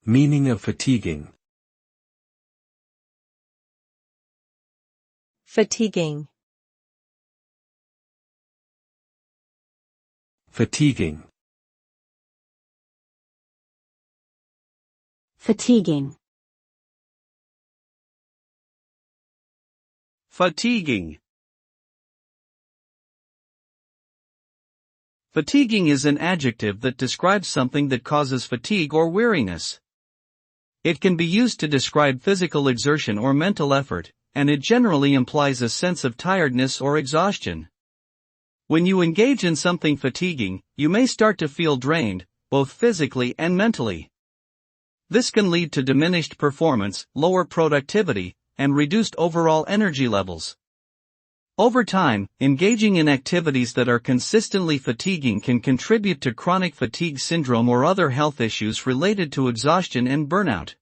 Meaning of fatiguing. Fatiguing. Fatiguing. Fatiguing. Fatiguing. Fatiguing is an adjective that describes something that causes fatigue or weariness. It can be used to describe physical exertion or mental effort, and it generally implies a sense of tiredness or exhaustion. When you engage in something fatiguing, you may start to feel drained, both physically and mentally. This can lead to diminished performance, lower productivity, and reduced overall energy levels. Over time, engaging in activities that are consistently fatiguing can contribute to chronic fatigue syndrome or other health issues related to exhaustion and burnout.